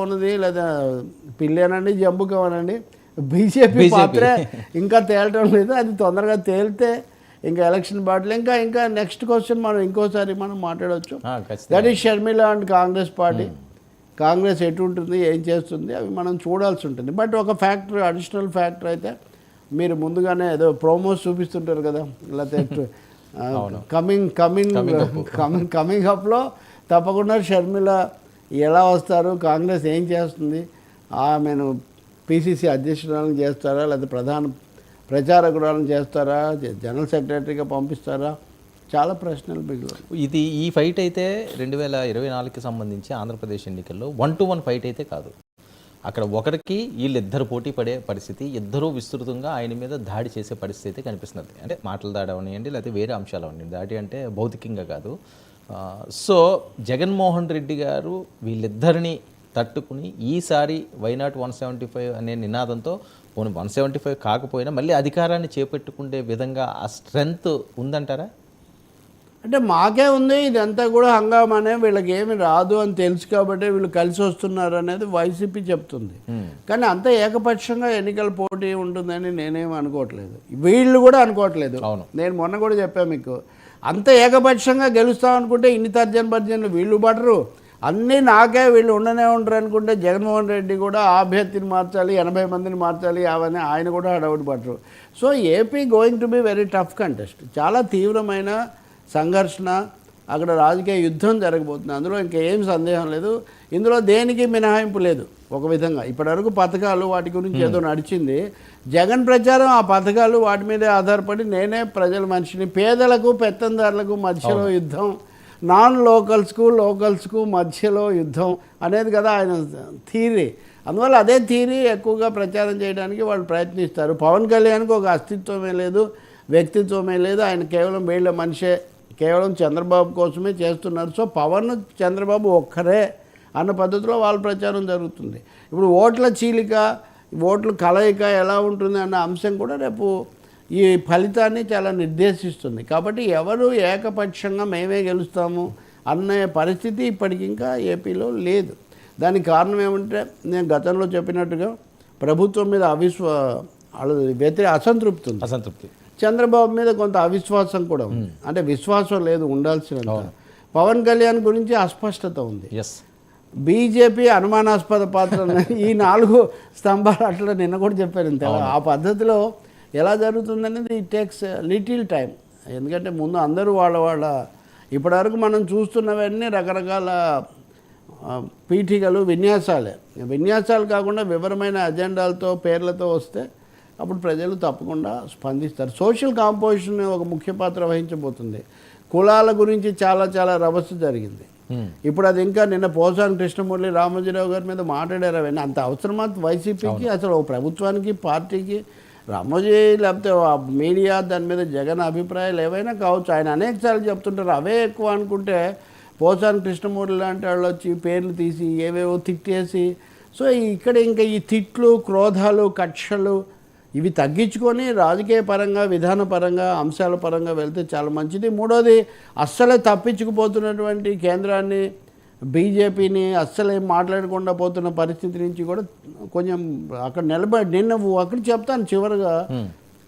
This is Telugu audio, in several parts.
ఉన్నది లేదా పిల్లేనండి జంబుకమనండి బీజేపీ పాత్రే ఇంకా తేలటం లేదు. అది తొందరగా తేలితే ఇంకా ఎలక్షన్ బాటలు ఇంకా నెక్స్ట్ క్వశ్చన్ మనం ఇంకోసారి మనం మాట్లాడవచ్చు. That is Sharmila and Congress party. Congress ఎటు ఉంటుంది, ఏం చేస్తుంది, అవి మనం చూడాల్సి ఉంటుంది. బట్ ఒక ఫ్యాక్టర్, అడిషనల్ ఫ్యాక్టర్ అయితే మీరు ముందుగానే ఏదో ప్రోమోస్ చూపిస్తుంటారు కదా, లేకపోతే కమింగ్ అప్లో తప్పకుండా షర్మిల ఎలా వస్తారు, కాంగ్రెస్ ఏం చేస్తుంది, ఆమెను పిసిసి అధ్యక్షురాలను చేస్తారా, లేదా ప్రధాన ప్రచారకురాలను చేస్తారా, జనరల్ సెక్రటరీగా పంపిస్తారా, చాలా ప్రశ్నలు మిగిలిన ఈ ఫైట్ అయితే 2024కి సంబంధించి ఆంధ్రప్రదేశ్ ఎన్నికల్లో 1-to-1 ఫైట్ అయితే కాదు. అక్కడ ఒకరికి వీళ్ళిద్దరు పోటీ పడే పరిస్థితి, ఇద్దరూ విస్తృతంగా ఆయన మీద దాడి చేసే పరిస్థితి కనిపిస్తున్నది. అంటే మాటలు దాడి అవనివ్వండి, లేకపోతే వేరే అంశాలు అవనివ్వండి, దాడి అంటే భౌతికంగా కాదు. సో జగన్మోహన్ రెడ్డి గారు వీళ్ళిద్దరిని తట్టుకుని ఈసారి వైనాట్ 175 అనే నినాదంతో 175 కాకపోయినా మళ్ళీ అధికారాన్ని చేపట్టుకునే విధంగా ఆ స్ట్రెంగ్త్ ఉందంటారా? అంటే మాకే ఉంది, ఇదంతా కూడా హంగామానే, వీళ్ళకి ఏమి రాదు అని తెలుసు కాబట్టి వీళ్ళు కలిసి వస్తున్నారు అనేది వైసీపీ చెప్తుంది. కానీ అంత ఏకపక్షంగా ఎన్నికల పోటీ ఉంటుందని నేనేం అనుకోవట్లేదు, వీళ్ళు కూడా అనుకోవట్లేదు. నేను మొన్న కూడా చెప్పాను మీకు, అంత ఏకపక్షంగా గెలుస్తాం అనుకుంటే ఇన్ని తర్జన వీళ్ళు పడరు, అన్నీ నాకే వీళ్ళు ఉండనే ఉండరు అనుకుంటే జగన్మోహన్ రెడ్డి కూడా అభ్యర్థిని మార్చాలి, 80 మందిని మార్చాలి, అవన్నీ ఆయన కూడా హడావుడి పడరు. So AP going to be very tough contest, చాలా తీవ్రమైన సంఘర్షణ, అక్కడ రాజకీయ యుద్ధం జరగబోతుంది. అందులో ఇంకేం సందేహం లేదు. ఇందులో దేనికి మినహాయింపు లేదు. ఒక విధంగా ఇప్పటివరకు పథకాలు వాటి గురించి ఏదో నడిచింది, జగన్ ప్రచారం ఆ పథకాలు వాటి మీదే ఆధారపడి నేనే ప్రజల మనిషిని, పేదలకు పెత్తందారులకు మధ్యలో యుద్ధం, నాన్ లోకల్స్కు మధ్యలో యుద్ధం అనేది కదా ఆయన థీరీ. అందువల్ల అదే థీరీ ఎక్కువగా ప్రచారం చేయడానికి వాళ్ళు ప్రయత్నిస్తారు. పవన్ కళ్యాణ్కి ఒక అస్తిత్వమే లేదు, వ్యక్తిత్వమే లేదు, ఆయన కేవలం వీళ్ళ మనిషే, కేవలం చంద్రబాబు కోసమే చేస్తున్నారు. సో పవన్ చంద్రబాబు ఒక్కరే అన్న పద్ధతిలో వాళ్ళ ప్రచారం జరుగుతుంది. ఇప్పుడు ఓట్ల చీలిక, ఓట్ల కలయిక ఎలా ఉంటుంది అన్న అంశం కూడా రేపు ఈ ఫలితాన్ని చాలా నిర్దేశిస్తుంది. కాబట్టి ఎవరు ఏకపక్షంగా మేమే గెలుస్తాము అనే పరిస్థితి ఇప్పటికింకా ఏపీలో లేదు. దానికి కారణం ఏమంటే నేను గతంలో చెప్పినట్టుగా ప్రభుత్వం మీద అసంతృప్తి, చంద్రబాబు మీద కొంత అవిశ్వాసం కూడా ఉంది. అంటే విశ్వాసం లేదు ఉండాల్సినంత. పవన్ కళ్యాణ్ గురించి అస్పష్టత ఉంది. బీజేపీ అనుమానాస్పద పాత్ర, ఈ 4 స్తంభాలు అట్లా నిన్న కూడా చెప్పారు అంతే. ఆ పద్ధతిలో ఎలా జరుగుతుందనేది ఇట్ టేక్స్ లిటిల్ టైం. ఎందుకంటే ముందు అందరూ వాళ్ళ ఇప్పటివరకు మనం చూస్తున్నవన్నీ రకరకాల పీఠికలు, విన్యాసాలు కాకుండా వివరమైన అజెండాలతో పేర్లతో వస్తే అప్పుడు ప్రజలు తప్పకుండా స్పందిస్తారు. సోషల్ కాంపోజిషన్ ఒక ముఖ్య పాత్ర వహించబోతుంది. కులాల గురించి చాలా రభస జరిగింది. ఇప్పుడు అది ఇంకా నిన్న పోసాని కృష్ణమురళి, రామోజీరావు గారి మీద మాట్లాడారు. అవన్నీ అంత అవసరమా వైసీపీకి, అసలు ప్రభుత్వానికి, పార్టీకి? రామోజీ లేకపోతే మీడియా దాని మీద జగన్ అభిప్రాయాలు ఏవైనా కావచ్చు, ఆయన అనేకసార్లు చెప్తుంటారు. అవే ఎక్కువ అనుకుంటే పోసాని కృష్ణమురళి లాంటి వాళ్ళు వచ్చి పేర్లు తీసి ఏవేవో తిట్టేసి, సో ఇక్కడ ఇంకా ఈ తిట్లు, క్రోధాలు, కక్షలు ఇవి తగ్గించుకొని రాజకీయ పరంగా, విధానపరంగా, అంశాల పరంగా వెళ్తే చాలా మంచిది. మూడోది, అస్సలే తప్పించుకుపోతున్నటువంటి కేంద్రాన్ని, బీజేపీని అస్సలే మాట్లాడకుండా పోతున్న పరిస్థితి నుంచి కూడా కొంచెం అక్కడ నిన్న అక్కడ చెప్తాను. చివరిగా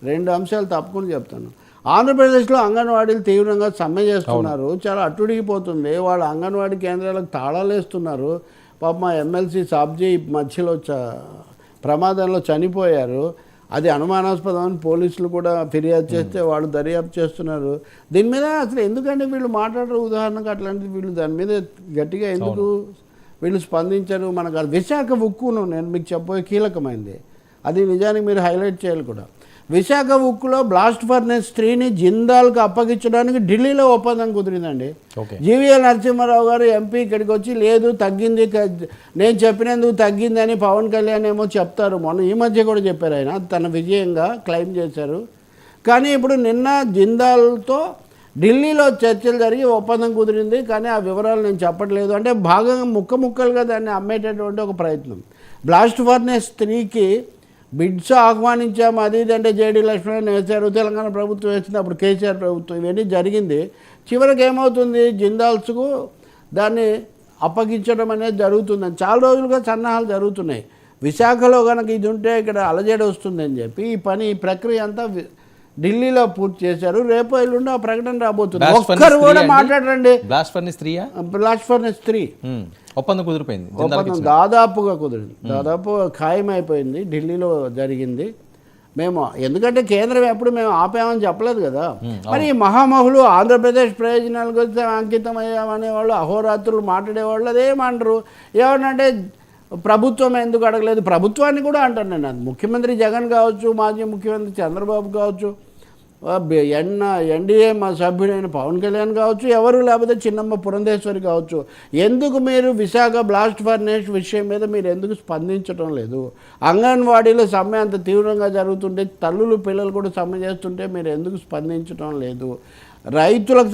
2 అంశాలు తప్పకుండా చెప్తాను. ఆంధ్రప్రదేశ్లో అంగన్వాడీలు తీవ్రంగా సమ్మె చేస్తున్నారు, చాలా అట్టుడిగిపోతుంది. వాళ్ళ అంగన్వాడీ కేంద్రాలకు తాళాలు వేస్తున్నారు. పాప మా ఎమ్మెల్సీ సాబ్జీ మధ్యలో ప్రమాదంలో చనిపోయారు. అది అనుమానాస్పదం అని పోలీసులు కూడా ఫిర్యాదు చేస్తే వాళ్ళు దర్యాప్తు చేస్తున్నారు. దీని మీద అసలు ఎందుకంటే వీళ్ళు మాట్లాడరు, ఉదాహరణకు అట్లాంటిది వీళ్ళు దాని మీద గట్టిగా ఎందుకు వీళ్ళు స్పందించరు? మనకు అది విశాఖ ఉక్కును నేను మీకు చెప్పబోయే కీలకమైంది, అది నిజానికి మీరు హైలైట్ చేయాలి కూడా. విశాఖ ఉక్కులో బ్లాస్ట్ ఫర్నెస్ 3ని జిందాల్కి అప్పగించడానికి ఢిల్లీలో ఒప్పందం కుదిరిందండి. జీవీఎల్ నరసింహారావు గారు ఎంపీ ఇక్కడికి వచ్చి లేదు తగ్గింది, నేను చెప్పినందుకు తగ్గిందని పవన్ కళ్యాణ్ ఏమో చెప్తారు, మొన్న ఈ మధ్య కూడా చెప్పారు, ఆయన తన విజయంగా క్లెయిమ్ చేశారు. కానీ ఇప్పుడు నిన్న జిందాల్తో ఢిల్లీలో చర్చలు జరిగి ఒప్పందం కుదిరింది. కానీ ఆ వివరాలు నేను చెప్పట్లేదు, అంటే భాగంగా ముక్కలుగా దాన్ని అమ్మేటటువంటి ఒక ప్రయత్నం. బ్లాస్ట్ ఫర్నెస్ 3కి బిడ్స్ ఆహ్వానించాము, అది ఇదంటే జేడీ లక్ష్మణ్ వేశారు, తెలంగాణ ప్రభుత్వం వేసింది, అప్పుడు కేసీఆర్ ప్రభుత్వం, ఇవన్నీ జరిగింది. చివరికి ఏమవుతుంది, జిందాల్స్కు దాన్ని అప్పగించడం అనేది జరుగుతుందని చాలా రోజులుగా సన్నాహాలు జరుగుతున్నాయి. విశాఖలో కనుక ఇది ఉంటే ఇక్కడ అలజడి వస్తుందని చెప్పి ఈ ప్రక్రియ అంతా ఢిల్లీలో పూర్తి చేశారు. రేపు ఎల్లుండి ఆ ప్రకటన రాబోతుంది. ఒక్కరు కూడా మాట్లాడరండి. బ్లాస్ట్ ఫర్నెస్ 3 బ్లాస్ట్ ఫర్నెస్ 3 ఒప్పందం కుదిరిపోయింది. ఒప్పందం దాదాపుగా కుదిరింది, దాదాపు ఖాయమైపోయింది. ఢిల్లీలో జరిగింది. మేము ఎందుకంటే కేంద్రం ఎప్పుడు మేము ఆపామని చెప్పలేదు కదా. మరి ఈ మహామహులు ఆంధ్రప్రదేశ్ ప్రయోజనాల గురించి అంకితం అయ్యామనే వాళ్ళు అహోరాత్రులు మాట్లాడేవాళ్ళు అదేమంటారు. ఏమనంటే ప్రభుత్వం ఎందుకు అడగలేదు, ప్రభుత్వాన్ని కూడా అంటాను నేను. ముఖ్యమంత్రి జగన్ కావచ్చు, మాజీ ముఖ్యమంత్రి చంద్రబాబు కావచ్చు, ఎన్డీఏ మా సభ్యుడైన పవన్ కళ్యాణ్ కావచ్చు, ఎవరు లేకపోతే చిన్నమ్మ పురంధేశ్వరి కావచ్చు, ఎందుకు మీరు విశాఖ బ్లాస్ట్ ఫర్నేస్ విషయం మీద మీరు ఎందుకు స్పందించడం లేదు? అంగన్వాడీలో సమ్మె అంత తీవ్రంగా జరుగుతుంటే, తల్లులు పిల్లలు కూడా సమ్మె చేస్తుంటే మీరు ఎందుకు స్పందించడం లేదు? రైతులకు